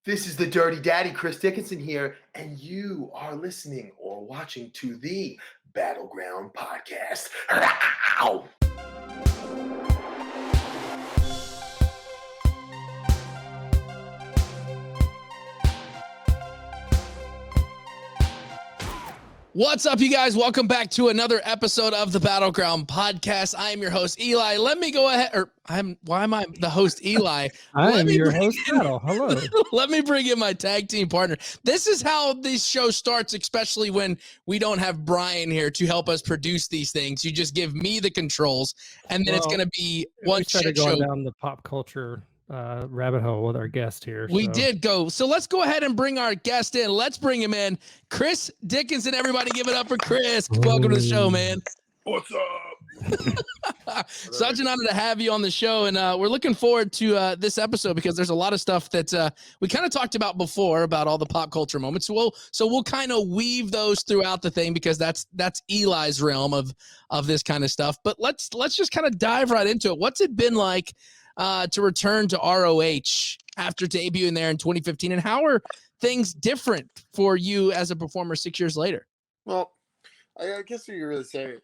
This is the Dirty Daddy, Chris Dickinson here, and you are listening or watching to the Battleground Podcast. Ow! What's up, you guys? Welcome back to another episode of the Battleground Podcast. I am your host, Eli. Let me go ahead, why am I the host, Eli? I am your host, Battle. Hello. Let me bring in my tag team partner. This is how this show starts, especially when we don't have Brian here to help us produce these things. You just give me the controls, and then it's going to be one shit show. Going down the pop culture rabbit hole with our guest here. We did go. So let's go ahead and bring our guest in. Let's bring him in. Chris Dickinson, everybody give it up for Chris. Welcome to the show, man. What's up? Such an honor to have you on the show. And we're looking forward to this episode because there's a lot of stuff that we kind of talked about before about all the pop culture moments. So we'll kind of weave those throughout the thing because that's Eli's realm of this kind of stuff. But let's just kind of dive right into it. What's it been like to return to ROH after debuting there in 2015, and how are things different for you as a performer 6 years later? Well, I guess what you really say,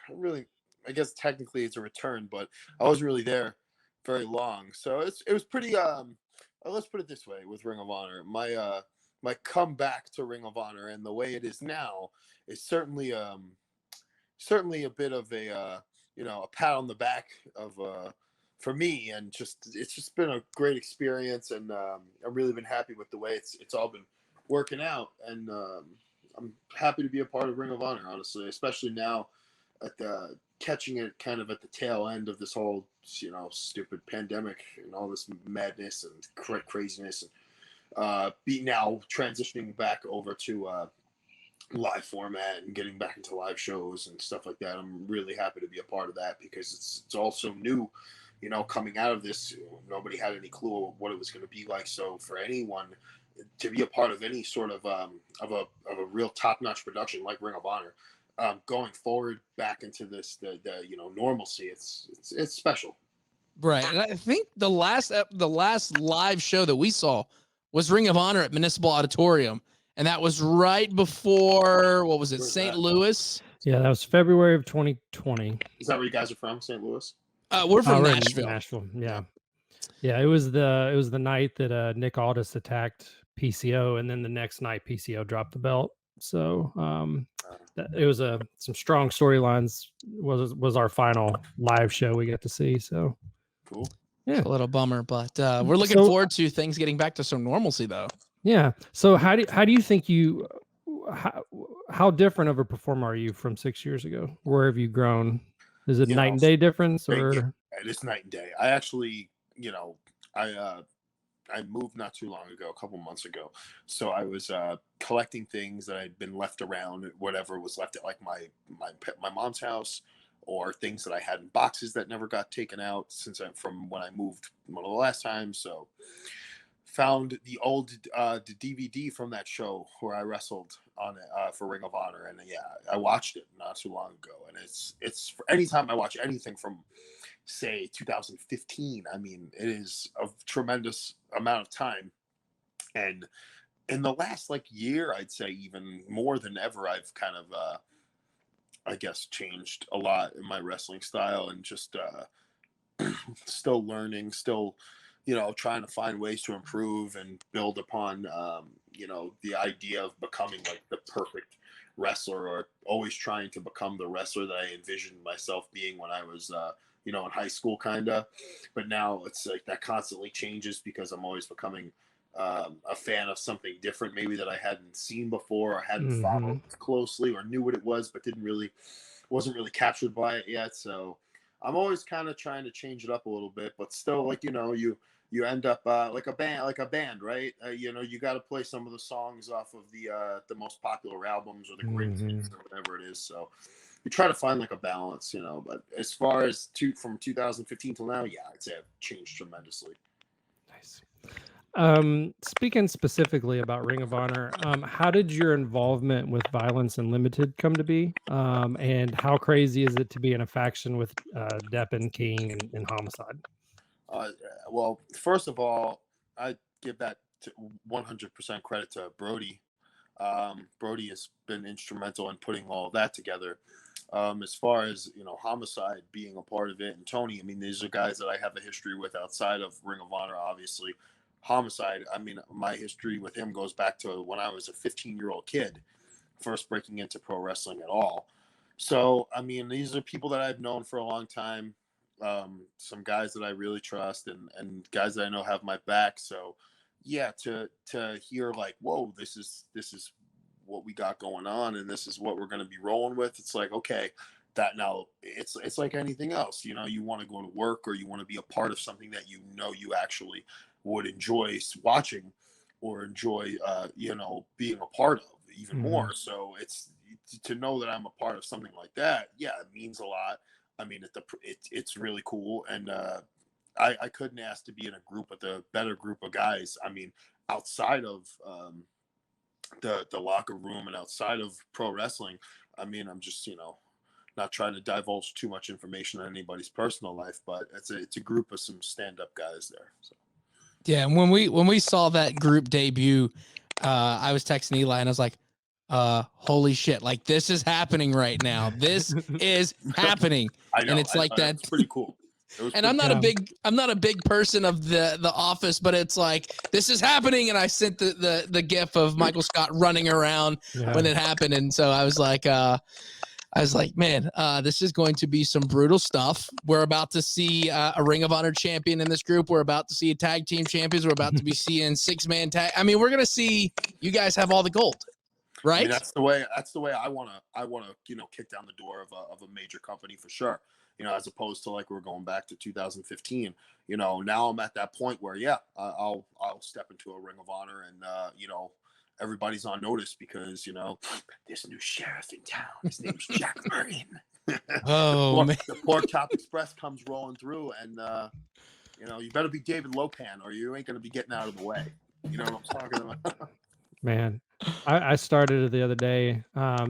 I guess technically it's a return, but I wasn't really there very long, so it was pretty. Let's put it this way: with Ring of Honor, my comeback to Ring of Honor and the way it is now is certainly a bit of a pat on the back of for me, and it's just been a great experience, and I've really been happy with the way it's all been working out, and I'm happy to be a part of Ring of Honor, honestly, especially now at catching it kind of at the tail end of this whole stupid pandemic and all this madness and craziness, and be now transitioning back over to live format and getting back into live shows and stuff like that. I'm really happy to be a part of that because it's also new. Coming out of this, nobody had any clue of what it was going to be like. So for anyone to be a part of any sort of a real top-notch production like Ring of Honor, going forward back into this the normalcy, it's special. Right, and I think the last live show that we saw was Ring of Honor at Municipal Auditorium, and that was right before St. Louis. Yeah, that was February of 2020. Is that where you guys are from, St. Louis? We're from Nashville. Nashville, yeah. It was the night that Nick Aldis attacked PCO, and then the next night PCO dropped the belt. So it was some strong storylines. Was our final live show we got to see. So cool. Yeah, it's a little bummer, but we're looking forward to things getting back to some normalcy, though. Yeah. So how do you think how different of a performer are you from 6 years ago? Where have you grown? Is it night and day difference, or? It's night and day. I actually, I moved not too long ago, a couple months ago. So I was collecting things that had been left around, whatever was left at like my mom's house, or things that I had in boxes that never got taken out from when I moved one of the last times. So found the old the DVD from that show where I wrestled on it for Ring of Honor, and I watched it not too long ago, and it's for anytime I watch anything from say 2015, I mean, it is a tremendous amount of time, and in the last year, I'd say even more than ever, I've kind of I guess changed a lot in my wrestling style, and just still learning, still trying to find ways to improve and build upon, the idea of becoming the perfect wrestler, or always trying to become the wrestler that I envisioned myself being when I was, in high school, kind of. But now it's that constantly changes because I'm always becoming a fan of something different, maybe that I hadn't seen before, or hadn't followed closely, or knew what it was, but wasn't really captured by it yet. So I'm always kind of trying to change it up a little bit, but still, you end up like a band, right? You got to play some of the songs off of the most popular albums, or the great hits, or whatever it is. So you try to find a balance, But as far as from 2015 till now, I'd say I've changed tremendously. Nice. Speaking specifically about Ring of Honor, how did your involvement with Violence Unlimited come to be? And how crazy is it to be in a faction with Deppen, King, and Homicide? Well, first of all, I give that 100% credit to Brody. Brody has been instrumental in putting all of that together. As far as, Homicide being a part of it, and Tony, I mean, these are guys that I have a history with outside of Ring of Honor, obviously. Homicide, I mean, my history with him goes back to when I was a 15-year-old kid, first breaking into pro wrestling at all. So, I mean, these are people that I've known for a long time. Some guys that I really trust and guys that I know have my back. So, yeah, to hear like, whoa, this is what we got going on, and this is what we're going to be rolling with. It's like, okay, that now it's like anything else. You want to go to work or you want to be a part of something that you actually would enjoy watching or enjoy, being a part of even more. So it's to know that I'm a part of something like that. Yeah, it means a lot. I mean, it's really cool. And I couldn't ask to be in a group with a better group of guys. I mean, outside of the locker room and outside of pro wrestling, I mean, I'm just, not trying to divulge too much information on anybody's personal life, but it's a group of some stand-up guys there. So. Yeah, and when we saw that group debut, I was texting Eli and I was like, holy shit, like this is happening right now. This is happening. I know, and it's like that. It's pretty cool. And I'm not a big person of the office, but it's like this is happening. And I sent the gif of Michael Scott running around when it happened. And so I was like, man, this is going to be some brutal stuff. We're about to see a Ring of Honor champion in this group. We're about to see a tag team champions. We're about to be seeing 6-man tag. I mean, we're going to see you guys have all the gold, right? I mean, that's the way I want to, kick down the door of a major company for sure. As opposed to like we're going back to 2015, now I'm at that point where, I'll step into a Ring of Honor and, everybody's on notice because, there's a new sheriff in town. His name's Jack Martin. Oh, man. The Pork Chop Express comes rolling through and, you better be David Lopan or you ain't going to be getting out of the way. You know what I'm talking about? Man, I started it the other day. I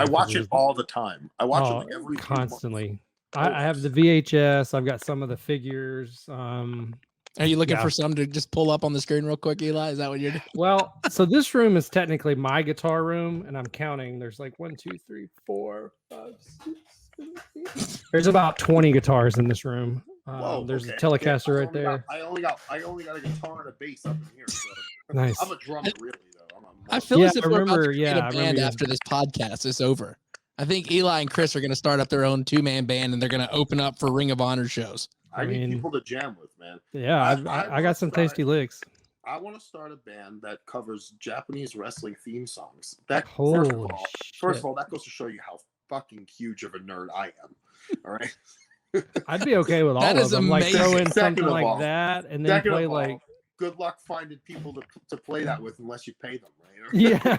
watch it all the time. I watch it like every constantly. I have the VHS. I've got some of the figures. Are you looking for some to just pull up on the screen real quick, Eli? Is that what you're doing? Well, so this room is technically my guitar room, and I'm counting. There's like 1, 2, 3, 4, 5, 6, 7, 8. There's about 20 guitars in this room. There's a Telecaster right there. I only got a guitar and a bass up in here. So. Nice. I'm a drummer, really, though. I feel as if we're about to get a band after this podcast is over. I think Eli and Chris are going to start up their own 2-man band, and they're going to open up for Ring of Honor shows. I need people to jam with, man. Yeah, I got some tasty licks. I want to start a band that covers Japanese wrestling theme songs. First of all, that goes to show you how fucking huge of a nerd I am. All right. I'd be okay with all of them. Like throw in something like that, and then play like. Good luck finding people to play that with unless you pay them, right? Yeah.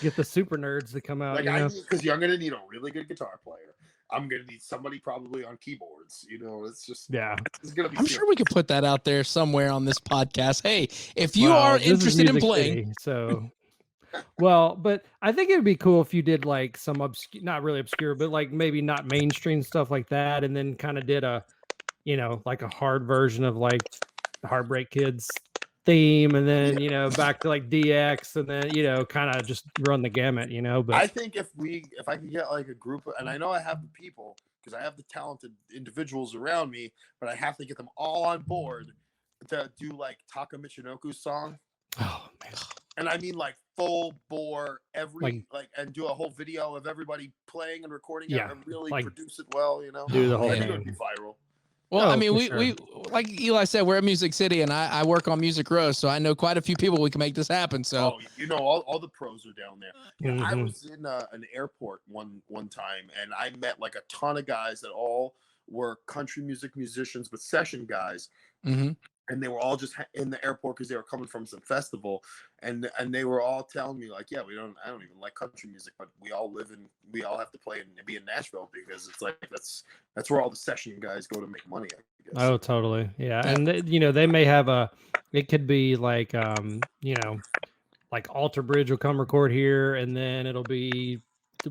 Get the super nerds to come out. Because I'm going to need a really good guitar player. I'm going to need somebody probably on keyboards. It's just It's gonna be I'm sure we could put that out there somewhere on this podcast. Hey, if you are interested in playing, but I think it would be cool if you did like some not really obscure, but like maybe not mainstream stuff like that, and then kind of did a, like a hard version of like Heartbreak Kids theme, and then back to like DX, and then kind of just run the gamut, But I think if I can get like a group, and I know I have the people because I have the talented individuals around me, but I have to get them all on board to do like Taka Michinoku's song. Oh man! And I mean like full bore and do a whole video of everybody playing and recording it and really produce it well, Do the whole thing. thing. It would be viral. Well, I mean, we like Eli said, we're at Music City, and I work on Music Row, so I know quite a few people we can make this happen. So, all the pros are down there. I was in an airport one time, and I met like a ton of guys that all were country music musicians, but session guys. Mm-hmm. And they were all just in the airport because they were coming from some festival, and they were all telling me like, I don't even like country music, but we all have to play and be in Nashville because it's like that's where all the session guys go to make money, I guess. Oh, totally, yeah. And they may have it could be like like Alter Bridge will come record here, and then it'll be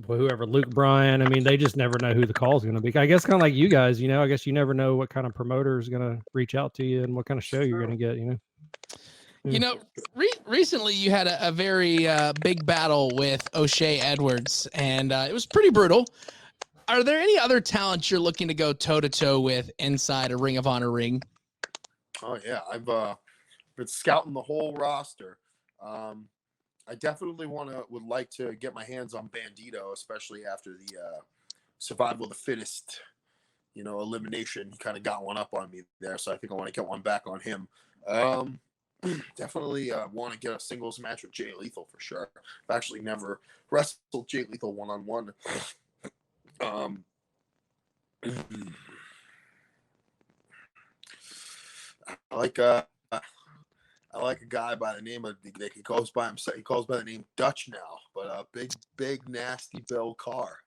whoever, Luke Bryan. I mean, they just never know who the call is going to be. I guess kind of like you guys, I guess you never know what kind of promoter is going to reach out to you and what kind of show you're going to get, You know, recently you had a very big battle with O'Shea Edwards, and it was pretty brutal. Are there any other talents you're looking to go toe-to-toe with inside a Ring of Honor ring? Oh, yeah. I've been scouting the whole roster. I definitely would like to get my hands on Bandito, especially after the survival of the fittest, elimination. He kind of got one up on me there, so I think I want to get one back on him. Definitely want to get a singles match with Jay Lethal for sure. I've actually never wrestled Jay Lethal one-on-one. I like a guy by the name of, he calls by the name Dutch now, but big nasty Bill Carr,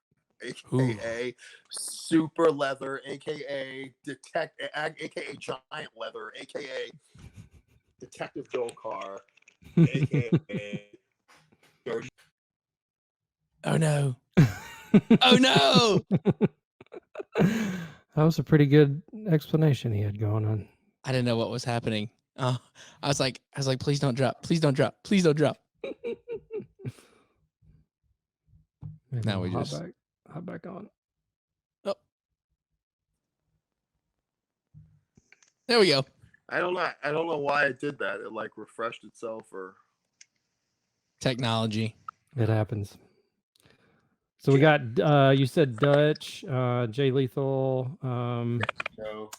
aka Super Leather, aka aka Giant Leather, aka Detective Bill Carr, aka Oh no. Oh no. That was a pretty good explanation he had going on. I didn't know what was happening. I was like, please don't drop. Please don't drop. Please don't drop. Now we just hop back on. Oh. There we go. I don't know why it did that. It like refreshed itself or technology. It happens. So we got you said Dutch, Jay Lethal. So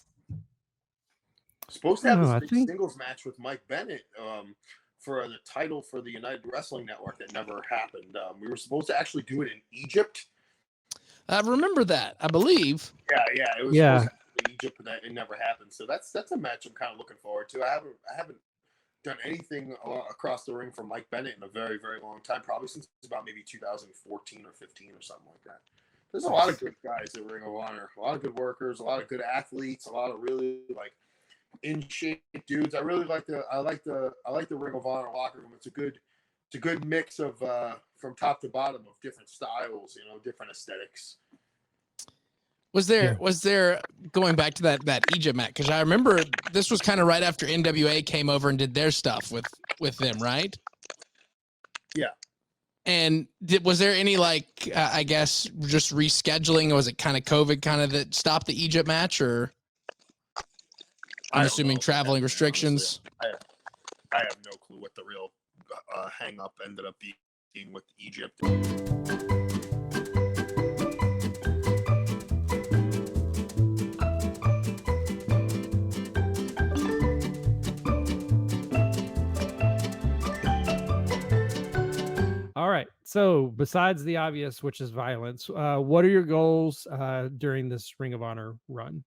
supposed to have this big singles match with Mike Bennett for the title for the United Wrestling Network that never happened. We were supposed to actually do it in Egypt. I remember that, I believe. Yeah, it was supposed to happen in Egypt, but it never happened. So that's a match I'm kind of looking forward to. I haven't done anything across the ring for Mike Bennett in a very, very long time, probably since about maybe 2014 or 15 or something like that. There's a lot of good guys at Ring of Honor, a lot of good workers, a lot of good athletes, a lot of really like in shape dudes. I like the Ring of Honor locker room. It's a good mix of from top to bottom of different styles, different aesthetics. Was there going back to that Egypt match? Because I remember this was kind of right after NWA came over and did their stuff with them, right? Yeah. And was there any I guess just rescheduling, or was it kind of COVID that stopped the Egypt match, or I'm assuming traveling restrictions? Honestly, I have no clue what the real hang up ended up being with Egypt. All right. So besides the obvious, which is violence, what are your goals during this Ring of Honor run?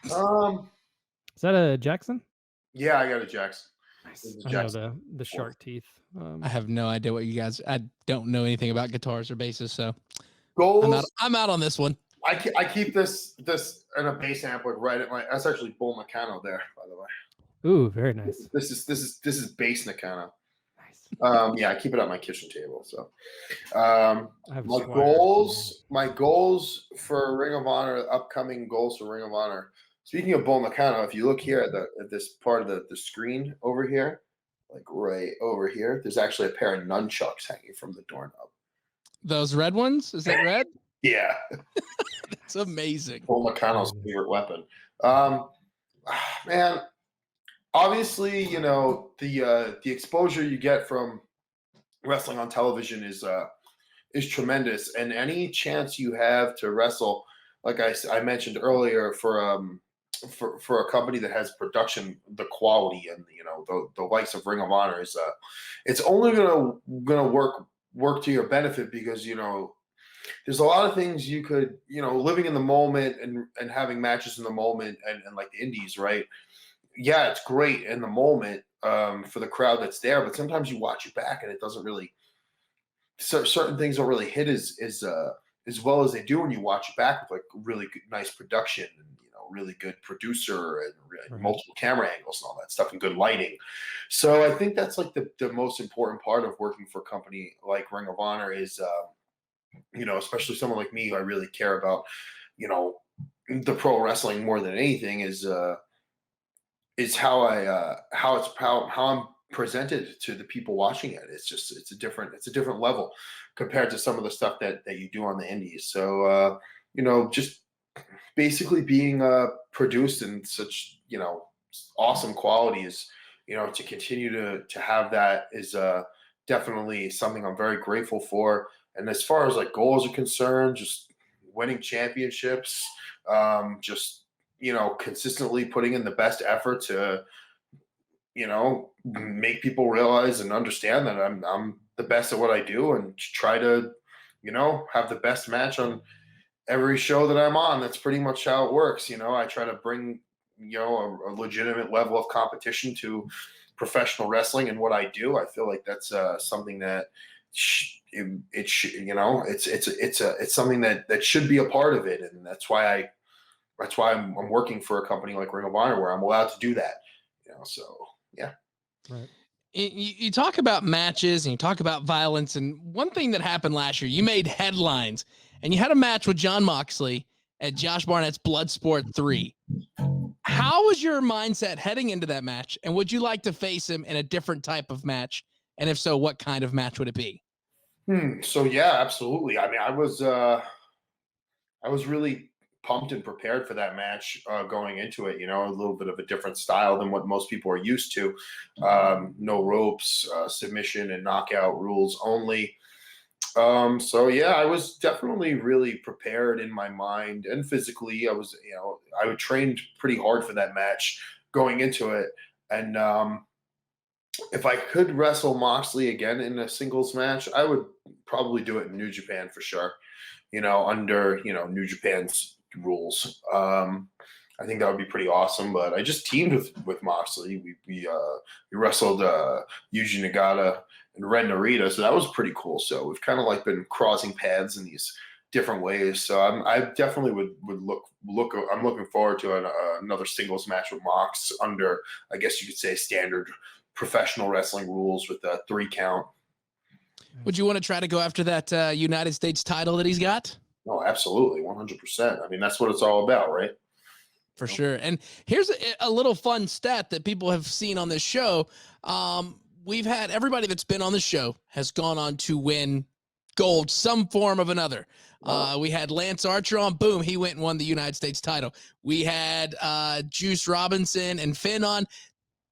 Is that a Jackson? Yeah, I got a Jackson. Nice. I know the shark teeth. I have no idea what you guys. I don't know anything about guitars or basses, so goals. I'm out on this one. I keep this in a bass amp right at my. That's actually Bull Nakano there, by the way. Ooh, very nice. This is bass Nakano. Nice. Yeah, I keep it at my kitchen table. So, my goals for Ring of Honor, upcoming goals for Ring of Honor. Speaking of Bull Nakano, if you look here at this part of the screen over here, like right over here, there's actually a pair of nunchucks hanging from the doorknob. Those red ones? Is that red? Yeah. That's amazing. Bull Nakano's favorite weapon. Man, obviously, the exposure you get from wrestling on television is tremendous, and any chance you have to wrestle, like I mentioned earlier, for a company that has production, the quality, and the likes of Ring of Honor is it's only gonna work to your benefit, because there's a lot of things you could living in the moment and having matches in the moment and like the indies, right? Yeah, it's great in the moment for the crowd that's there, but sometimes you watch it back and it doesn't really. Certain things don't really hit as well as they do when you watch it back with like really good, nice production and really good producer and multiple camera angles and all that stuff and good lighting. So I think that's like the most important part of working for a company like Ring of Honor is, especially someone like me who I really care about, the pro wrestling more than anything, is is how how I'm presented to the people watching it. It's a different level compared to some of the stuff that you do on the indies. So just basically being produced in such awesome quality is to continue to have that is definitely something I'm very grateful for. And as far as like goals are concerned, just winning championships, just consistently putting in the best effort to make people realize and understand that I'm the best at what I do, and try to have the best match on every show that I'm on. That's pretty much how it works. I try to bring a legitimate level of competition to professional wrestling and what I do. I feel like that's something that it's something that should be a part of it, and that's why I'm working for a company like Ring of Honor where I'm allowed to do that. So yeah. Right. You talk about matches and you talk about violence, and one thing that happened last year, you made headlines and you had a match with Jon Moxley at Josh Barnett's Bloodsport 3. How was your mindset heading into that match, and would you like to face him in a different type of match? And if so, what kind of match would it be? So yeah, absolutely. I mean, I was really pumped and prepared for that match going into it. A little bit of a different style than what most people are used to. No ropes, submission and knockout rules only. So yeah, I was definitely really prepared in my mind and physically. I trained pretty hard for that match going into it. And if I could wrestle Moxley again in a singles match, I would probably do it in New Japan for sure. Under New Japan's rules. I think that would be pretty awesome. But I just teamed with Moxley. We wrestled Yuji Nagata and Ren Narita, so that was pretty cool. So we've kind of like been crossing paths in these different ways. So I definitely would look. I'm looking forward to another singles match with Mox under, I guess you could say, standard professional wrestling rules with a 3 count. Would you want to try to go after that United States title that he's got? No, absolutely, 100%. I mean, that's what it's all about, right? For sure. And here's a little fun stat that people have seen on this show. We've had everybody that's been on the show has gone on to win gold, some form of another. We had Lance Archer on, boom, he went and won the United States title. We had Juice Robinson and Finn on.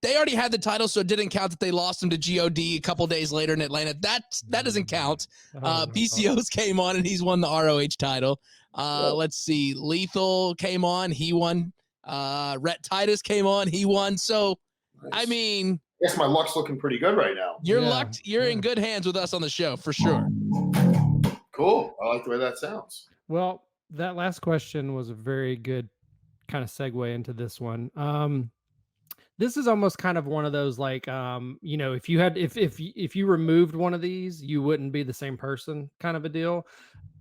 They already had the title, so it didn't count that they lost them to God a couple days later in Atlanta. That doesn't count. PCO's came on and he's won the ROH title. Let's see. Lethal came on, he won. Rhett Titus came on, he won. So, nice. I mean, I guess my luck's looking pretty good right now. You're in good hands with us on the show for sure. Cool. I like the way that sounds. Well, that last question was a very good kind of segue into this one. This is almost kind of one of those like, if you removed one of these, you wouldn't be the same person kind of a deal.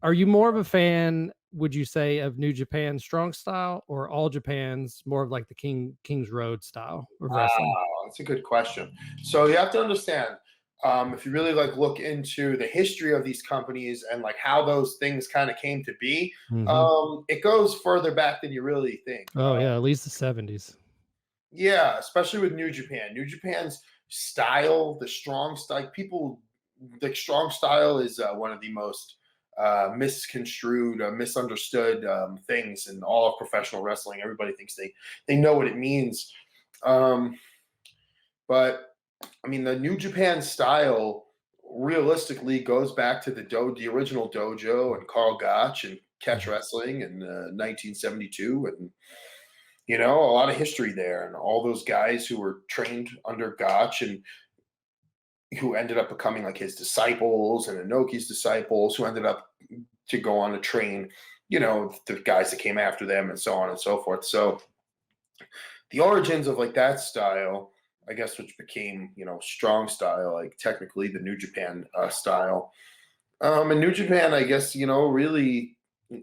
Are you more of a fan, would you say, of New Japan's strong style or All Japan's more of like the King's Road style of wrestling? That's a good question. So you have to understand, if you really look into the history of these companies and like how those things kind of came to be, it goes further back than you really think. Oh yeah, at least the 70s. Yeah, especially with New Japan. New Japan's style, the strong style, the strong style is one of the most misconstrued, misunderstood things in all of professional wrestling. Everybody thinks they know what it means. But I mean, the New Japan style realistically goes back to the original dojo and Carl Gotch and catch wrestling in 1972, and a lot of history there, and all those guys who were trained under Gotch and who ended up becoming like his disciples and Inoki's disciples, who ended up to go on to train, the guys that came after them and so on and so forth. So the origins of like that style, I guess, which became, strong style, like technically the New Japan style. And New Japan, I guess, really,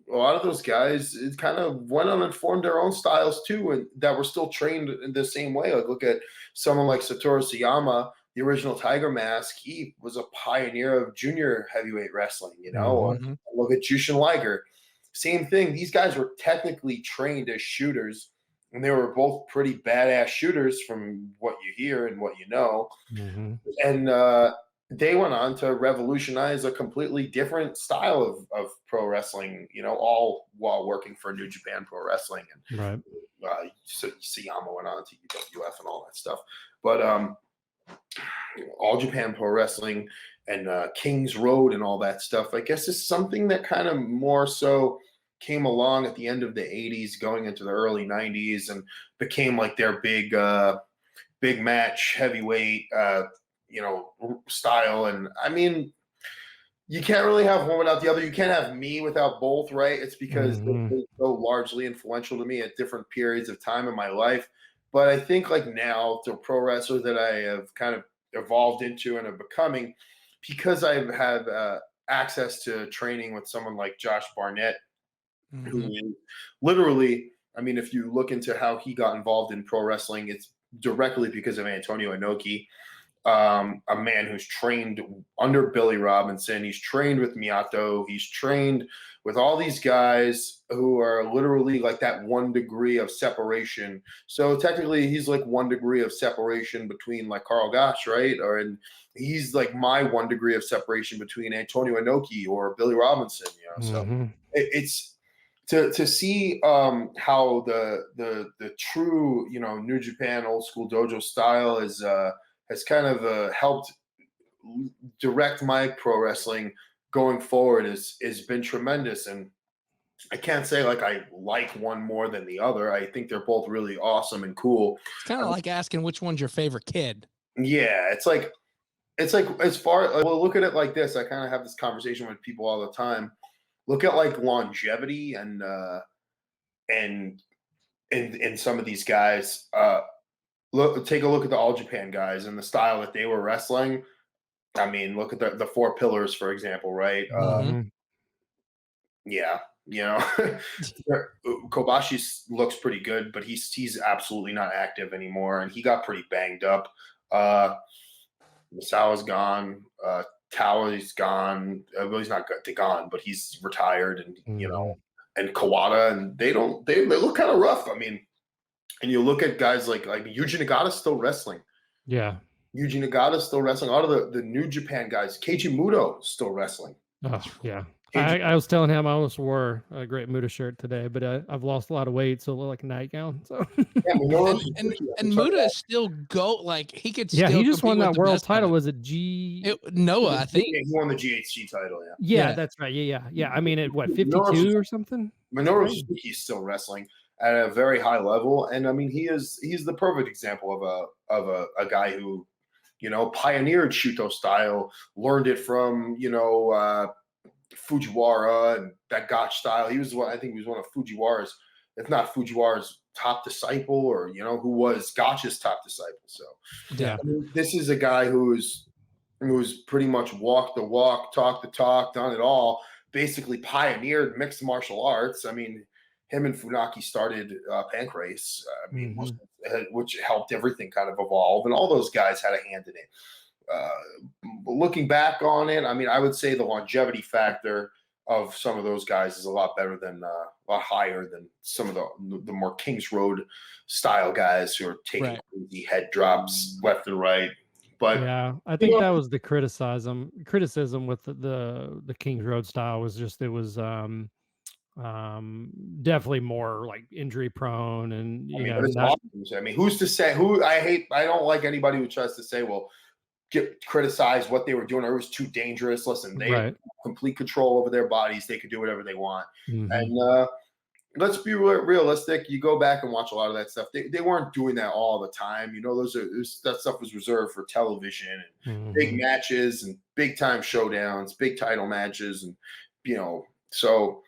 a lot of those guys kind of went on and formed their own styles too, and that were still trained in the same way. Like look at someone like Satoru Sayama, the original Tiger Mask. He was a pioneer of junior heavyweight wrestling, Look at Jushin Liger. Same thing. These guys were technically trained as shooters and they were both pretty badass shooters from what you hear and what you know. Mm-hmm. And they went on to revolutionize a completely different style of pro wrestling, all while working for New Japan Pro Wrestling. And Right. so Sayama went on to UWF and all that stuff. But All Japan Pro Wrestling and King's Road and all that stuff, I guess, is something that kind of more so came along at the end of the 80s, going into the early 90s, and became like their big match heavyweight style. And I mean, you can't really have one without the other. You can't have me without both, right? It's because they're so largely influential to me at different periods of time in my life. But I think like now, the pro wrestler that I have kind of evolved into and am becoming, because I have access to training with someone like Josh Barnett, who literally, I mean, if you look into how he got involved in pro wrestling, it's directly because of Antonio Inoki, a man who's trained under Billy Robinson. He's trained with Miyato. He's trained with all these guys who are literally like that 1 degree of separation. So technically he's like 1 degree of separation between like Carl Gotch, right? And he's like my 1 degree of separation between Antonio Inoki or Billy Robinson, So it's to see how the true, New Japan old school dojo style has kind of helped direct my pro wrestling going forward has been tremendous. And I can't say like I like one more than the other. I think they're both really awesome and cool. It's kind of like asking which one's your favorite kid. Yeah, it's like as far, well, look at it like this. I kind of have this conversation with people all the time. Look at like longevity and some of these guys. Take a look at the All Japan guys and the style that they were wrestling. I mean, look at the 4 pillars, for example, right? Yeah, Kobashi looks pretty good, but he's absolutely not active anymore, and he got pretty banged up. Misawa's gone. Tao's gone. Well, he's not gone, but he's retired, and and Kawada, and they look kind of rough. I mean, and you look at guys like Yuji Nagata's still wrestling. Yeah. Yuji Nagata's still wrestling. All of the New Japan guys, Keiji Muto is still wrestling. Oh, yeah. I was telling him I almost wore a Great Muta shirt today, but I've lost a lot of weight, so it looked like a nightgown. So and Muta still he could still he just won that world title. Was it Noah? I think he won the GHC title. Yeah, that's right. Yeah. I mean, at what 52 or something? Minoru Suzuki's still wrestling at a very high level, and I mean he's the perfect example of a guy who pioneered Shuto style, learned it from Fujiwara and that Gotch style. I think he was one of Fujiwara's, if not Fujiwara's top disciple, or who was Gotch's top disciple. So yeah, I mean, this is a guy who's pretty much walked the walk, talked the talk, done it all. Basically pioneered mixed martial arts. I mean, him and Funaki started Pancrase, which helped everything kind of evolve, and all those guys had a hand in it. Looking back on it, I mean, I would say the longevity factor of some of those guys is a lot better than a lot higher than some of the more Kings Road style guys who are taking crazy head drops left and right. But yeah, I think that was the criticism with the Kings Road style was just it was definitely more like injury prone, and I mean, who's to say? I don't like anybody who tries to say, well, criticize what they were doing, or it was too dangerous. Listen, they had complete control over their bodies. They could do whatever they want. And let's be realistic. You go back and watch a lot of that stuff. They weren't doing that all the time. That stuff was reserved for television and big matches and big time showdowns, big title matches, and so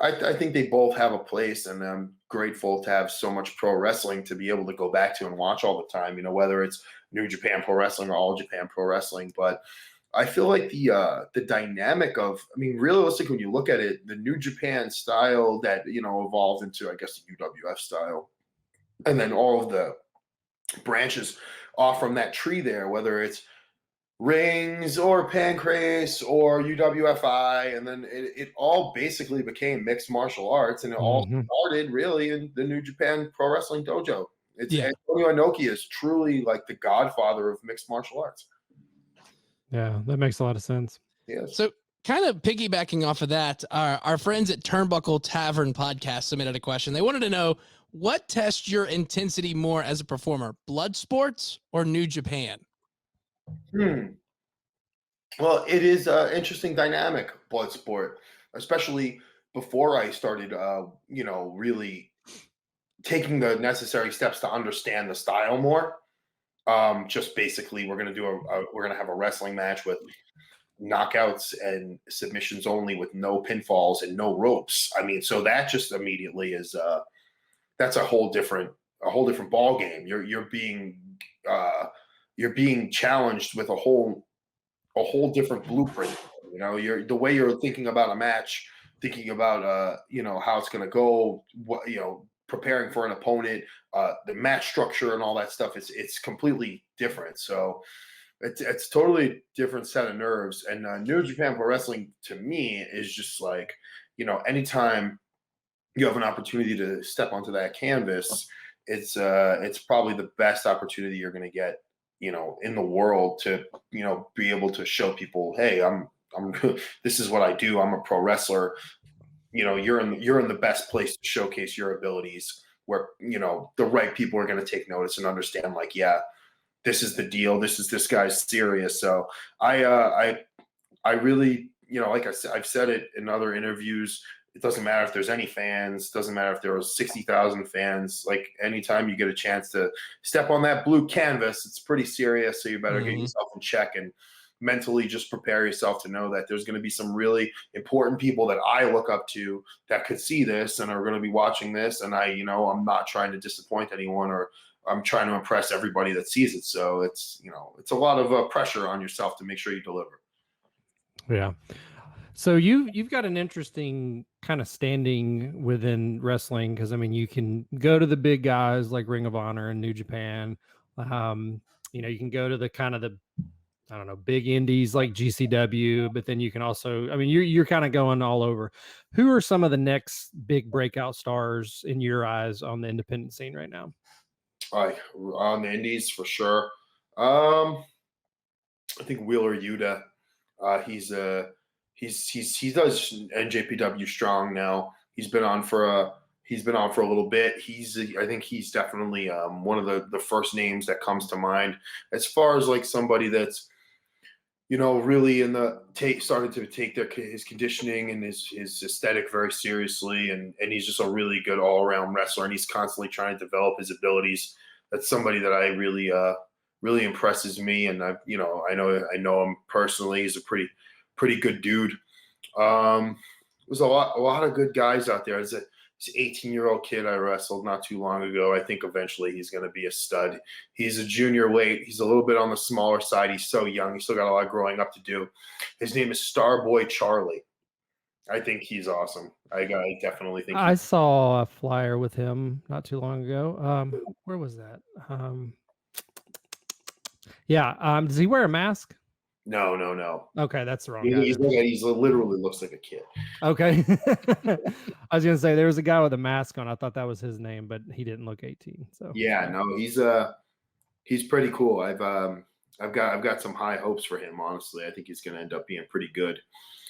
I think they both have a place, and I'm grateful to have so much pro wrestling to be able to go back to and watch all the time. Whether it's New Japan Pro Wrestling or All Japan Pro Wrestling, but I feel like the dynamic of, I mean, realistic when you look at it, the New Japan style that evolved into, I guess, the UWF style, and then all of the branches off from that tree there, whether it's Rings or Pancrase or UWFI, and then it all basically became mixed martial arts, and it all started really in the New Japan Pro Wrestling Dojo. It's Antonio Inoki is truly like the godfather of mixed martial arts. Yeah, that makes a lot of sense. Yes. So kind of piggybacking off of that, our friends at Turnbuckle Tavern Podcast submitted a question. They wanted to know, what tests your intensity more as a performer, Bloodsport or New Japan? Well, it is an interesting dynamic, Bloodsport, especially before I started, really taking the necessary steps to understand the style more. Just basically, we're gonna have a wrestling match with knockouts and submissions only, with no pinfalls and no ropes. I mean, so that just immediately is that's a whole different ball game. You're being challenged with a whole different blueprint. You know, the way you're thinking about a match, thinking about how it's going to go, preparing for an opponent, the match structure and all that stuff. It's completely different. So it's totally different set of nerves. And New Japan Pro Wrestling to me is just like, anytime you have an opportunity to step onto that canvas, it's probably the best opportunity you're going to get, in the world to, be able to show people, hey, I'm this is what I do. I'm a pro wrestler. You're in the best place to showcase your abilities, where, the right people are going to take notice and understand, like, yeah, this is the deal. This guy's serious. So I really, like I said, I've said it in other interviews. It doesn't matter if there's any fans. Doesn't matter if there was 60,000 fans. Like, anytime you get a chance to step on that blue canvas, it's pretty serious. So you better get yourself in check and mentally just prepare yourself to know that there's going to be some really important people that I look up to that could see this and are going to be watching this. And I'm not trying to disappoint anyone, or I'm trying to impress everybody that sees it. So it's a lot of pressure on yourself to make sure you deliver. Yeah. So you've got an interesting kind of standing within wrestling, because I mean, you can go to the big guys like Ring of Honor and New Japan. You can go to the kind of the, I don't know, big indies like GCW, but then you can also, I mean, you're kind of going all over. Who are some of the next big breakout stars in your eyes on the independent scene right now? On the indies for sure. I think Wheeler Yuta. He does NJPW strong now. He's been on for a little bit. I think he's definitely one of the first names that comes to mind as far as like somebody that's really started to take his conditioning and his aesthetic very seriously, and he's just a really good all around wrestler, and he's constantly trying to develop his abilities. That's somebody that I really impresses me, and I know him personally. He's a pretty good dude. There's a lot of good guys out there. There's an 18-year-old kid I wrestled not too long ago. I think eventually he's going to be a stud. He's a junior weight. He's a little bit on the smaller side. He's so young. He's still got a lot of growing up to do. His name is Starboy Charlie. I think he's awesome. I definitely think I saw a flyer with him not too long ago. Where was that? Does he wear a mask? No. Okay, that's the wrong guy. He's literally looks like a kid. Okay. I was gonna say there was a guy with a mask on. I thought that was his name, but he didn't look 18. So yeah, no, he's pretty cool. I've got some high hopes for him, honestly. I think he's gonna end up being pretty good.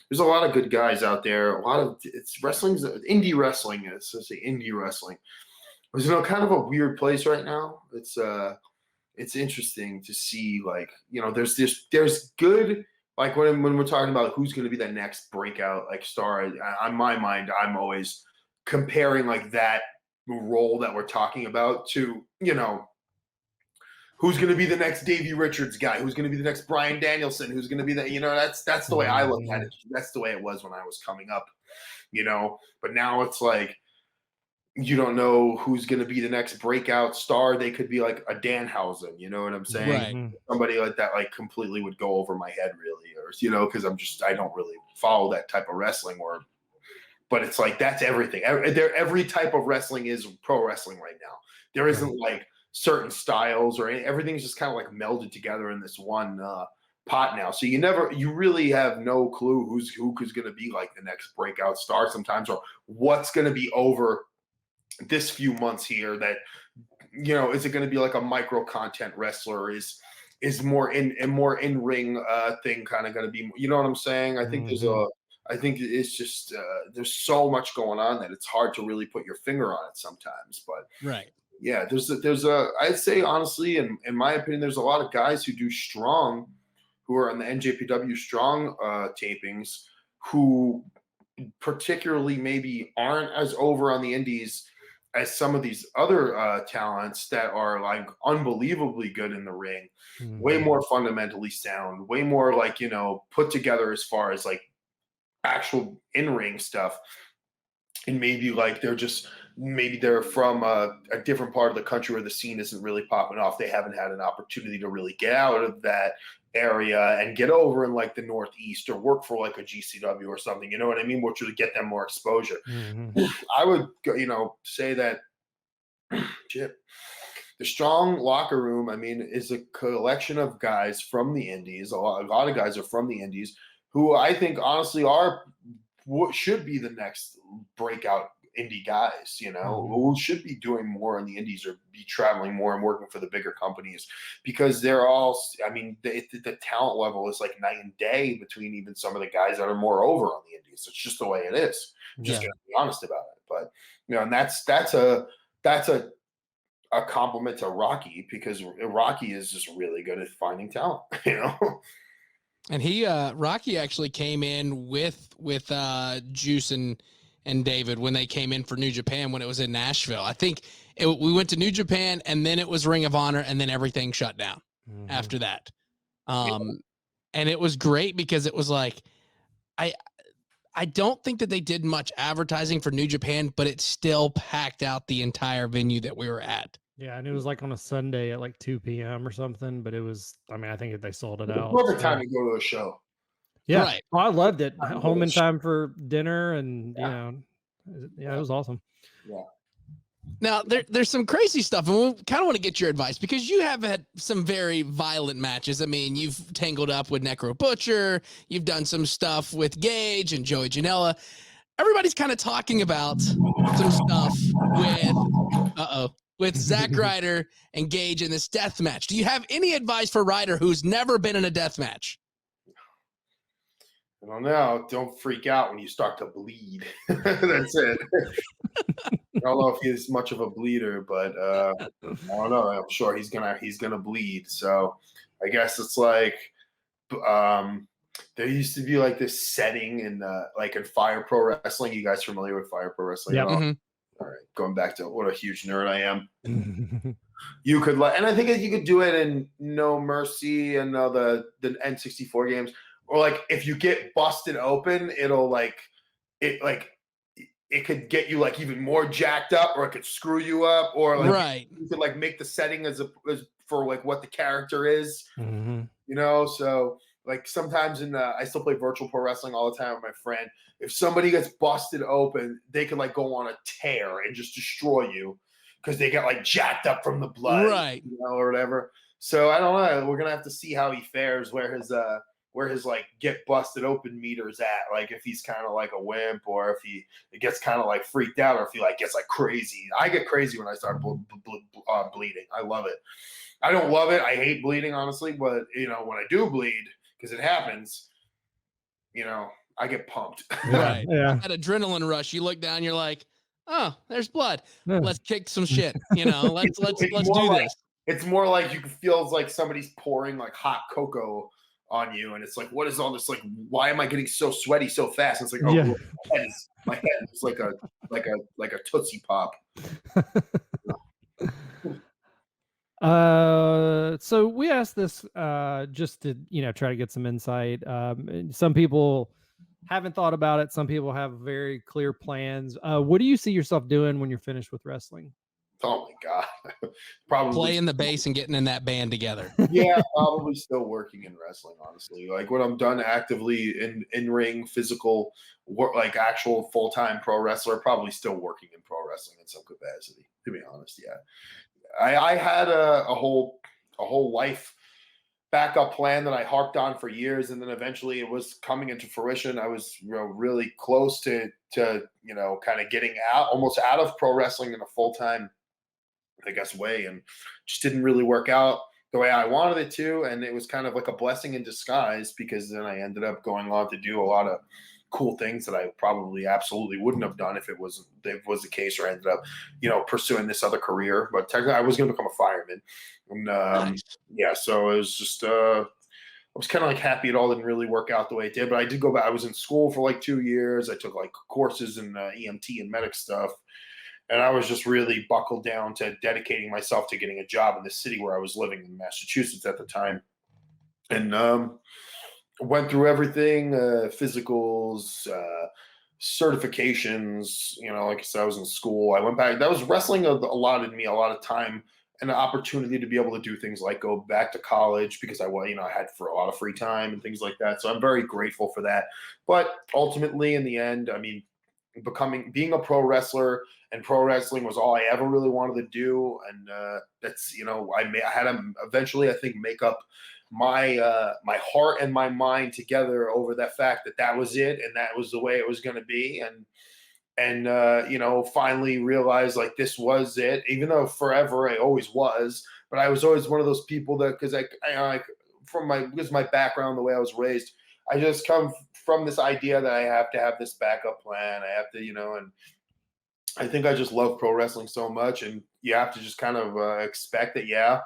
There's a lot of good guys out there. It's indie wrestling. It's just indie wrestling. It's kind of a weird place right now. It's interesting to see, like, there's good, like when we're talking about who's going to be the next breakout like star. On my mind, I'm always comparing like that role that we're talking about to who's going to be the next Davey Richards guy, who's going to be the next Bryan Danielson, who's going to be that's the way I look at it. That's the way it was when I was coming up, but now it's like, you don't know who's going to be the next breakout star. They could be like a Danhausen, you know what I'm saying? Right. Somebody like that, like, completely would go over my head, really, or because I don't really follow that type of wrestling. But it's like, that's everything. Every type of wrestling is pro wrestling right now. There isn't like certain styles or everything's just kind of like melded together in this one pot now. So you really have no clue who's going to be like the next breakout star sometimes, or what's going to be over this few months here. That, is it going to be like a micro content wrestler? Is more in ring thing kind of going to be, you know what I'm saying? I think I think it's just there's so much going on that it's hard to really put your finger on it sometimes. But right. Yeah, there's a I'd say honestly, in my opinion, there's a lot of guys who do strong, who are on the NJPW strong tapings, who particularly maybe aren't as over on the indies as some of these other talents that are like unbelievably good in the ring, way more fundamentally sound, way more like, put together as far as like actual in-ring stuff. And maybe like they're from a different part of the country where the scene isn't really popping off. They haven't had an opportunity to really get out of that area and get over in like the Northeast or work for like a GCW or something. You know what I mean? Which would get them more exposure. I would, say that the strong locker room, I mean, is a collection of guys from the indies. A lot of guys are from the indies who I think honestly are what should be the next breakout indie guys, who should be doing more in the indies or be traveling more and working for the bigger companies, because they're all, I mean, the talent level is like night and day between even some of the guys that are more over on the indies. It's just the way it is. I'm just going to be honest about it. But, and that's a compliment to Rocky, because Rocky is just really good at finding talent, And Rocky actually came in with Juice and David when they came in for New Japan when it was in Nashville. I think we went to New Japan, and then it was Ring of Honor, and then everything shut down after that. And it was great because it was like, I don't think that they did much advertising for New Japan, but it still packed out the entire venue that we were at. Yeah, and it was like on a Sunday at like 2 p.m. or something, but it was, I mean, I think they sold it out. Perfect time to go to a show. Yeah, right. Well, I loved it. Home in time for dinner, and it was awesome. Yeah. Now there's some crazy stuff, and we kind of want to get your advice because you have had some very violent matches. I mean, you've tangled up with Necro Butcher, you've done some stuff with Gage and Joey Janela. Everybody's kind of talking about some stuff with Zack Ryder and Gage in this death match. Do you have any advice for Ryder, who's never been in a death match? I don't know. Don't freak out when you start to bleed. That's it. I don't know if he's much of a bleeder, but I don't know. I'm sure he's gonna bleed. So I guess it's like there used to be like this setting in like in Fire Pro Wrestling. You guys familiar with Fire Pro Wrestling? Yep. All right, going back to what a huge nerd I am. You could and I think you could do it in No Mercy and the N64 games, or like if you get busted open, it'll it could get you like even more jacked up, or it could screw you up, or like right. you could like make the setting as for like what the character is, So like sometimes I still play virtual pro wrestling all the time with my friend. If somebody gets busted open, they could like go on a tear and just destroy you because they got like jacked up from the blood, right? Or whatever. So I don't know. We're gonna have to see how he fares, where his like get busted open meters at, like if he's kind of like a wimp, or if he gets kind of like freaked out, or if he like gets like crazy. I get crazy when I start bleeding. I love it. I don't love it. I hate bleeding, honestly, but when I do bleed, because it happens, I get pumped. Right. Yeah. That adrenaline rush. You look down, you're like, oh, there's blood. Let's kick some shit. Let's do this. It's more like you can feel like somebody's pouring like hot cocoa on you, and it's like, what is all this? Like, why am I getting so sweaty so fast? And it's like, my head is like a Tootsie Pop. So we asked this just to try to get some insight. Some people haven't thought about it. Some people have very clear plans. What do you see yourself doing when you're finished with wrestling? Oh my God. Probably playing the bass and getting in that band together. Yeah, probably still working in wrestling, honestly. Like when I'm done actively in ring, physical work, like actual full-time pro wrestler, probably still working in pro wrestling in some capacity, to be honest. Yeah. I had a whole life backup plan that I harped on for years, and then eventually it was coming into fruition. I was really close to kind of getting almost out of pro wrestling in a full-time, I guess, way, and just didn't really work out the way I wanted it to. And it was kind of like a blessing in disguise, because then I ended up going on to do a lot of cool things that I probably absolutely wouldn't have done if it was the case, or ended up, pursuing this other career. But technically I was going to become a fireman. And Nice. yeah, so it was just, I was kind of like happy it all didn't really work out the way it did, but I did go back. I was in school for like 2 years. I took like courses in EMT and medic stuff. And I was just really buckled down to dedicating myself to getting a job in the city where I was living in Massachusetts at the time. And went through everything, physicals, certifications, like I said, I was in school. I went back. That was wrestling allotted me a lot of time and an opportunity to be able to do things like go back to college, because I had for a lot of free time and things like that. So I'm very grateful for that. But ultimately, in the end, I mean, being a pro wrestler, and pro wrestling was all I ever really wanted to do. And that's, I had to eventually, I think, make up my my heart and my mind together over that fact that was it, and that was the way it was going to be. And finally realized like this was it, even though forever I always was. But I was always one of those people that, because because my background, the way I was raised, I just come from this idea that I have to have this backup plan. I have to, and I think I just love pro wrestling so much, and you have to just kind of expect that,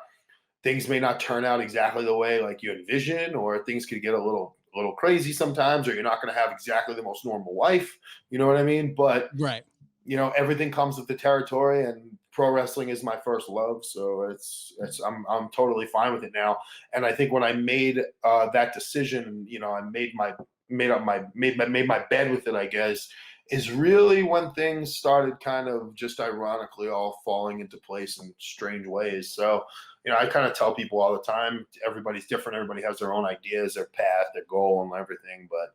things may not turn out exactly the way like you envision, or things could get a little crazy sometimes, or you're not going to have exactly the most normal life. You know what I mean? But Right. Everything comes with the territory, and pro wrestling is my first love. So I'm totally fine with it now. And I think when I made that decision, I made my bed with it, I guess, is really when things started kind of just ironically all falling into place in strange ways. So, I kind of tell people all the time, everybody's different. Everybody has their own ideas, their path, their goal, and everything. But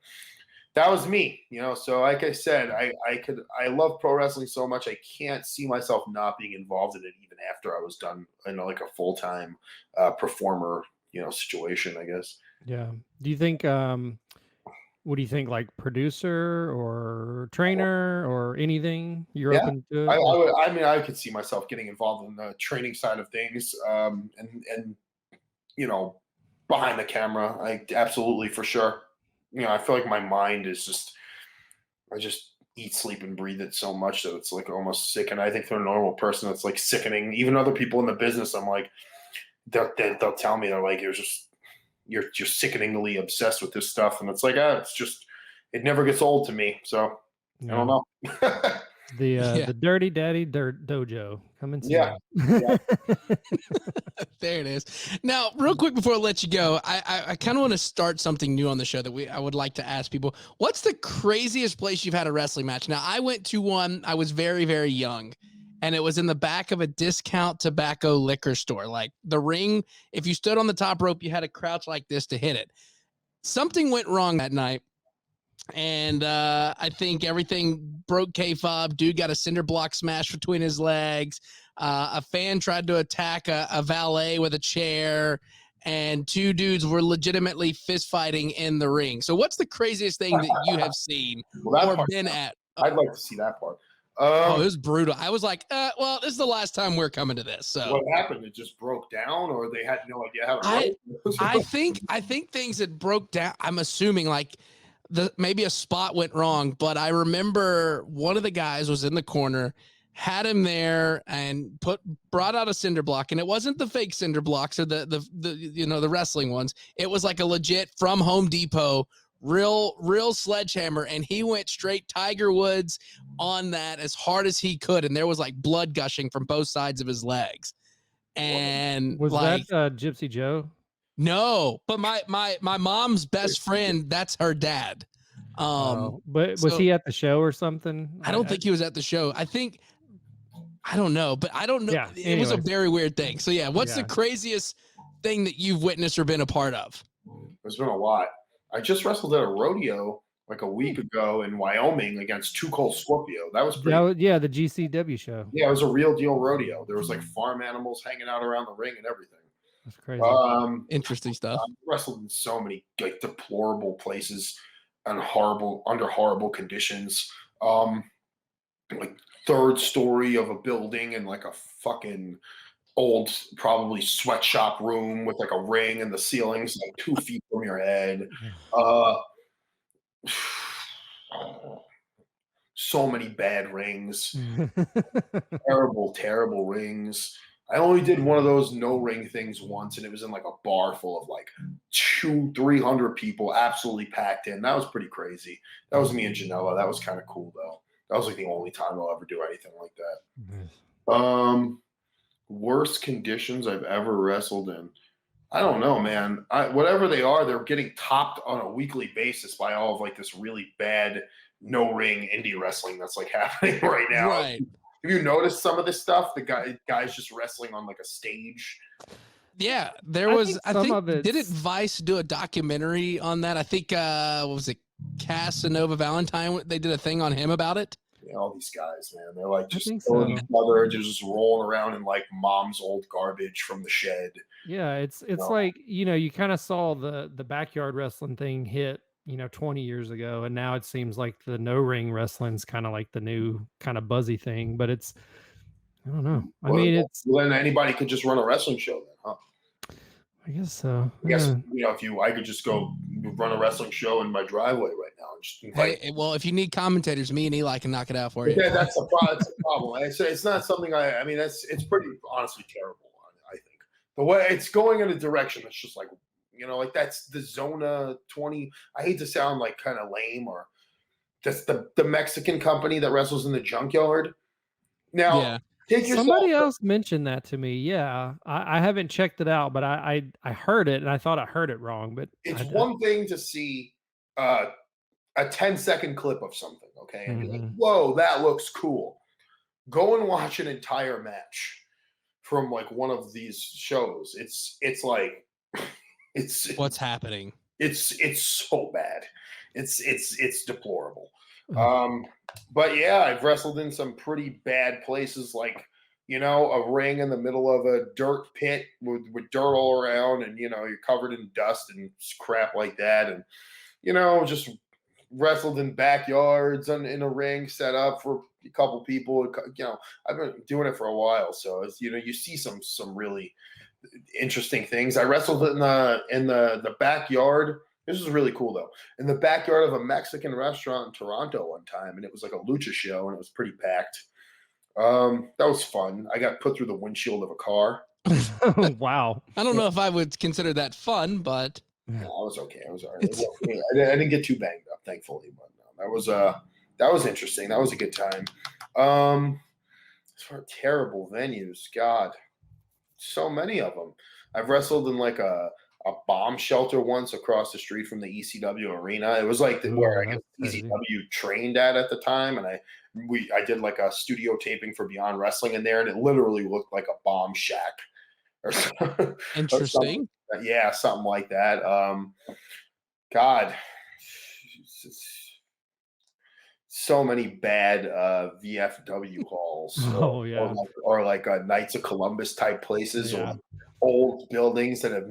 that was me, So like I said, I love pro wrestling so much. I can't see myself not being involved in it even after I was done in like a full-time performer, situation, I guess. Yeah. Do you think, what do you think, like producer or trainer or anything? You're Yeah. open to I it? mean, I could see myself getting involved in the training side of things, and behind the camera, absolutely, for sure. I feel like my mind is I just eat, sleep, and breathe it so much that it's like almost sick. And I think for a normal person, it's like sickening. Even other people in the business, I'm like, they'll tell me, they're like, you're just sickeningly obsessed with this stuff, and it's like, it never gets old to me. So I don't know. The Dirty Daddy Dirt Dojo coming soon. Yeah. There it is. Now, real quick before I let you go, I kind of want to start something new on the show that I would like to ask people. What's the craziest place you've had a wrestling match? Now, I went to one. I was very, very young, and it was in the back of a discount tobacco liquor store. Like the ring, if you stood on the top rope, you had to crouch like this to hit it. Something went wrong that night. And I think everything broke kayfabe. Dude got a cinder block smashed between his legs. A fan tried to attack a valet with a chair, and two dudes were legitimately fist fighting in the ring. So what's the craziest thing that you have seen or been at? I'd like to see that part. It was brutal. I was like, well, this is the last time we're coming to this. So what happened? It just broke down, or they had no idea how to work? I think things had broke down. I'm assuming like maybe a spot went wrong, but I remember one of the guys was in the corner, had him there, and brought out a cinder block, and it wasn't the fake cinder blocks or the wrestling ones. It was like a legit from Home Depot, real sledgehammer, and he went straight Tiger Woods on that as hard as he could, and there was like blood gushing from both sides of his legs. And was like, that Gypsy Joe? No, but my mom's best friend, that's her dad. But was he at the show or something? I don't think he was at the show. I don't know, but I don't know. Yeah, it was a very weird thing. So yeah, what's the craziest thing that you've witnessed or been a part of? There's been a lot. I just wrestled at a rodeo like a week ago in Wyoming against Too Cold Scorpio. That was pretty. The GCW show. Yeah, it was a real deal rodeo. There was like farm animals hanging out around the ring and everything. That's crazy. Interesting stuff. I wrestled in so many like deplorable places and under horrible conditions. Like third story of a building and like a fucking old, probably sweatshop room with like a ring and the ceiling's like 2 feet from your head. So many bad rings. Terrible rings. I only did one of those no ring things once, and it was in like a bar full of like 200-300 people, absolutely packed in. That was pretty crazy. That was me and Janela. That was kind of cool though. That was like the only time I'll ever do anything like that. Worst conditions I've ever wrestled in. I don't know, man. Whatever they are, they're getting topped on a weekly basis by all of like this really bad no ring indie wrestling that's like happening right now. Right. Have you noticed some of this stuff? The guys just wrestling on like a stage. Yeah, there was. I think it's- didn't Vice do a documentary on that? I think what was it, Casanova Valentine? They did a thing on him about it. Yeah, all these guys, man, they're like just think killing so. each other, just rolling around in like mom's old garbage from the shed. Yeah, it's No. like, you kind of saw the backyard wrestling thing hit, 20 years ago, and now it seems like the no ring wrestling's kind of like the new kind of buzzy thing, but it's, I don't know. I mean, then anybody could just run a wrestling show then, huh? I guess so. I guess Yeah. I could just go run a wrestling show in my driveway right now and just invite. Hey, well, if you need commentators, me and Eli can knock it out for you. Yeah, that's a problem. It's not something I mean, it's pretty honestly terrible. I think the way it's going in a direction that's just like, like that's the Zona 20. I hate to sound like kind of lame, or that's the Mexican company that wrestles in the junkyard. Now, Yeah. Somebody else mentioned that to me. Yeah, I haven't checked it out, but I heard it and I thought I heard it wrong. But it's one thing to see a 10-second clip of something, okay, and be like, whoa, that looks cool. Go and watch an entire match from like one of these shows. It's like it's What's happening? It's so bad. It's deplorable. But yeah, I've wrestled in some pretty bad places, like a ring in the middle of a dirt pit with dirt all around, and you're covered in dust and crap like that, and just wrestled in backyards in a ring set up for a couple people. I've been doing it for a while, so it's, you see some really interesting things. I wrestled in the backyard. This was really cool though. In the backyard of a Mexican restaurant in Toronto one time, and it was like a lucha show, and it was pretty packed. That was fun. I got put through the windshield of a car. Wow. I don't know if I would consider that fun, but no, I was okay. I was all right. I didn't get too banged up, thankfully. But no, that was interesting. That was a good time. As far as terrible venues, God, so many of them. I've wrestled in like a bomb shelter once across the street from the ECW arena. It was like where I guess ECW trained at the time, and I did like a studio taping for Beyond Wrestling in there, and it literally looked like a bomb shack or something. interesting. Yeah, something like that. God, so many bad VFW halls. Oh yeah. Or like Knights of Columbus type places, or old buildings that have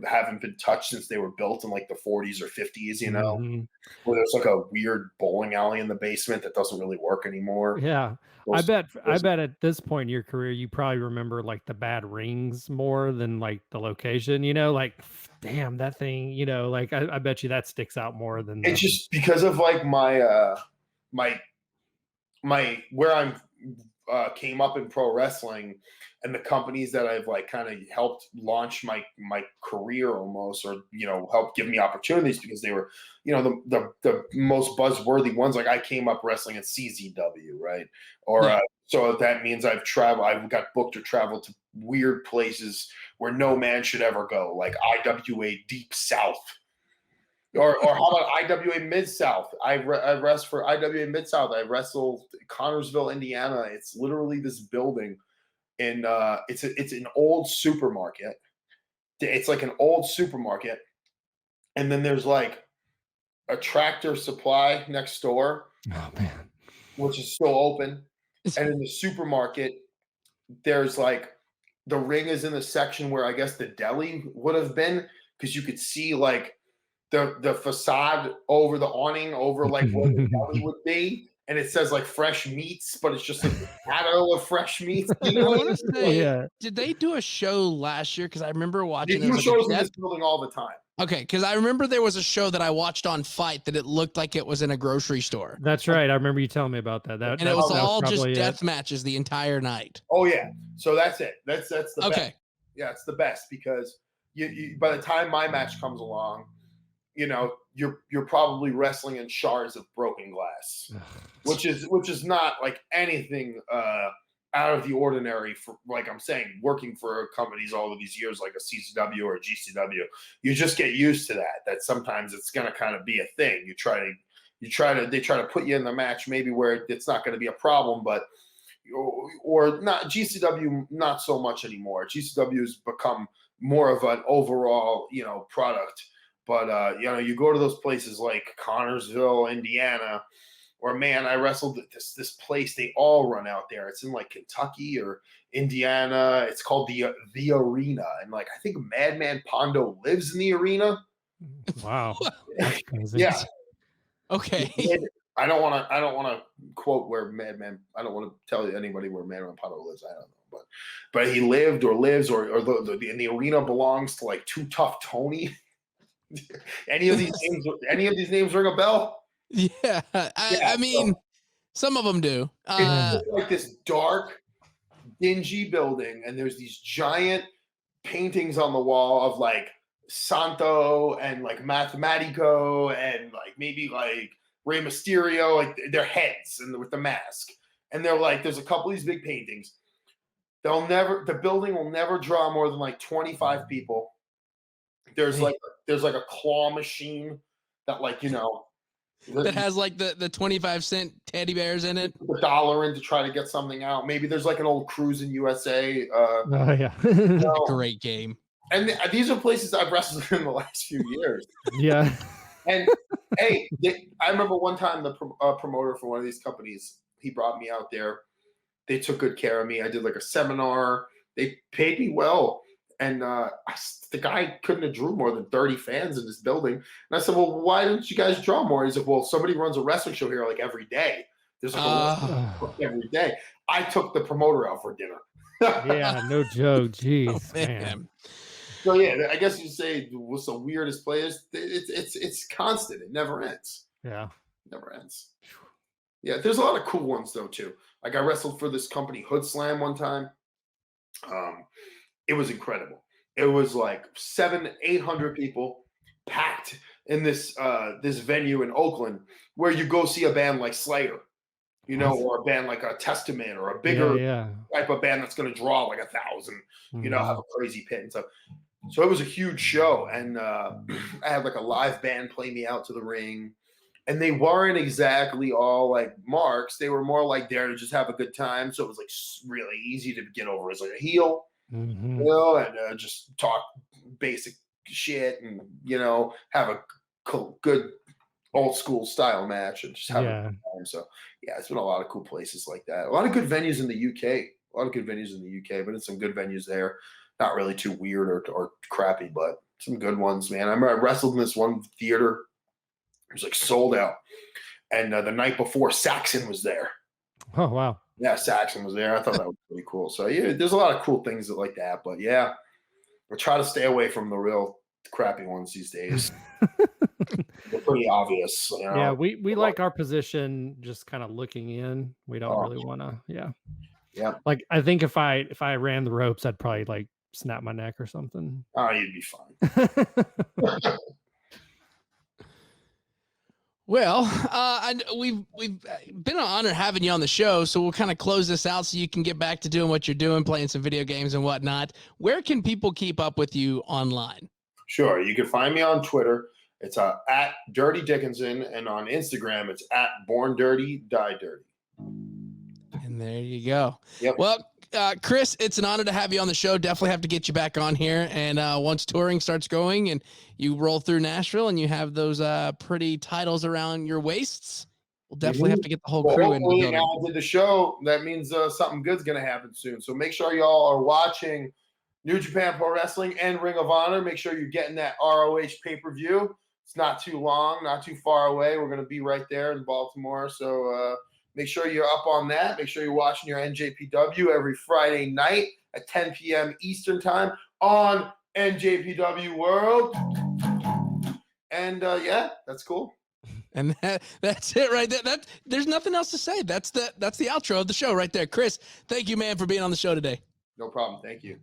haven't been touched since they were built in like the 40s or 50s. Where there's like a weird bowling alley in the basement that doesn't really work anymore. Yeah. I bet at this point in your career, you probably remember like the bad rings more than like the location, like, damn, that thing, like I bet you that sticks out more than it's just because of like my where I'm came up in pro wrestling, and the companies that I've like kind of helped launch my career almost, or helped give me opportunities, because they were the most buzzworthy ones. Like I came up wrestling at CZW, right? Or so that means I've got booked to travel to weird places where no man should ever go, like IWA Deep South. Or how about IWA Mid-South? I wrestled for IWA Mid-South. I wrestled Connorsville, Indiana. It's literally this building, and it's an old supermarket. It's like an old supermarket, and then there's like a Tractor Supply next door, which is still open. And in the supermarket, there's like the ring is in the section where I guess the deli would have been, because you could see like the facade over the awning over like where the deli would be. And it says like fresh meats, but it's just like a shadow of fresh meats. You know I what want I to mean? say, Yeah. did they do a show last year? Because I remember They watching. do shows in this building all the time. Okay, because I remember there was a show that I watched on Fight that it looked like it was in a grocery store. That's right. I remember you telling me about that. And it was all just probably death matches the entire night. Oh yeah, so that's it. That's the Okay. best. Yeah, it's the best because you by the time my match comes along, you know, you're probably wrestling in shards of broken glass, which is not like anything out of the ordinary for, like I'm saying, working for companies all of these years like a CCW or a GCW. You just get used to that sometimes it's going to kind of be a thing. They try to put you in the match maybe where it's not going to be a problem, but or not. GCW not so much anymore. GCW has become more of an overall, you know, product. But you know, you go to those places like Connorsville, Indiana, or man, I wrestled at this place. They all run out there. It's in like Kentucky or Indiana. It's called the Arena, and like I think Madman Pondo lives in the arena. Wow. That's crazy. Yeah. Okay. I don't want to quote where Madman. I don't want to tell anybody where Madman Pondo lives. I don't know, but he lived or lives or the arena belongs to like Too Tough Tony. Any of these names ring a bell? Yeah. I mean, some of them do. It's like this dark, dingy building, and there's these giant paintings on the wall of like Santo and like Mathematico and like maybe like Rey Mysterio, like their heads and with the mask. And they're like, there's a couple of these big paintings. The building will never draw more than like 25 people. There's like a claw machine that, like, you know, that has like the 25-cent teddy bears in it. The dollar in to try to get something out. Maybe there's like an old Cruise in USA. Oh yeah. Great game. And these are places I've wrestled in the last few years. Yeah. And hey, I remember one time the promoter for one of these companies, he brought me out there. They took good care of me. I did like a seminar. They paid me well. And the guy couldn't have drew more than 30 fans in this building. And I said, well, why didn't you guys draw more? He's like, well, somebody runs a wrestling show here like every day. There's like a every day. I took the promoter out for dinner. Yeah, no joke. Jeez, Oh, man. So yeah, I guess you'd say what's the weirdest players? It's constant. It never ends. Yeah. It never ends. Yeah, there's a lot of cool ones though too. Like I wrestled for this company Hood Slam one time. It was incredible. It was like 700-800 people packed in this venue in Oakland, where you go see a band like Slayer, you know, or a band like a Testament, or a bigger type of band that's going to draw like 1,000, you know, have a crazy pit and stuff. So it was a huge show, and I had like a live band play me out to the ring, and they weren't exactly all like marks. They were more like there to just have a good time. So it was like really easy to get over as like a heel. Mm-hmm. You know, and just talk basic shit, and you know, have a good old school style match, and just have a good time. So yeah, it's been a lot of cool places like that. A lot of good venues in the UK. But it's some good venues there. Not really too weird or crappy, but some good ones, man. I remember I wrestled in this one theater. It was like sold out, and the night before, Saxon was there. Oh wow. Yeah, Saxon was there. I thought that was pretty cool. So yeah, there's a lot of cool things like that. But yeah, I try to stay away from the real crappy ones these days. They're pretty obvious. You know? Yeah, we like our position just kind of looking in. We don't really want to. Yeah. Like I think if I ran the ropes, I'd probably like snap my neck or something. Oh, you'd be fine. Well, we've been an honor having you on the show, so we'll kind of close this out so you can get back to doing what you're doing, playing some video games and whatnot. Where can people keep up with you online? Sure, you can find me on Twitter. It's at Dirty Dickinson, and on Instagram, it's at Born Dirty, Die Dirty. And there you go. Yep. Well, Chris, it's an honor to have you on the show. Definitely have to get you back on here. And once touring starts going and you roll through Nashville and you have those pretty titles around your waists, we'll definitely have to get the whole crew in. Now I did the show. That means something good's going to happen soon. So make sure y'all are watching New Japan Pro Wrestling and Ring of Honor. Make sure you're getting that ROH pay-per-view. It's not too long, not too far away. We're going to be right there in Baltimore. So make sure you're up on that. Make sure you're watching your NJPW every Friday night at 10 p.m. Eastern Time on NJPW World. And yeah, that's cool. And that's it right there. There's nothing else to say. That's the outro of the show right there. Chris, thank you, man, for being on the show today. No problem. Thank you.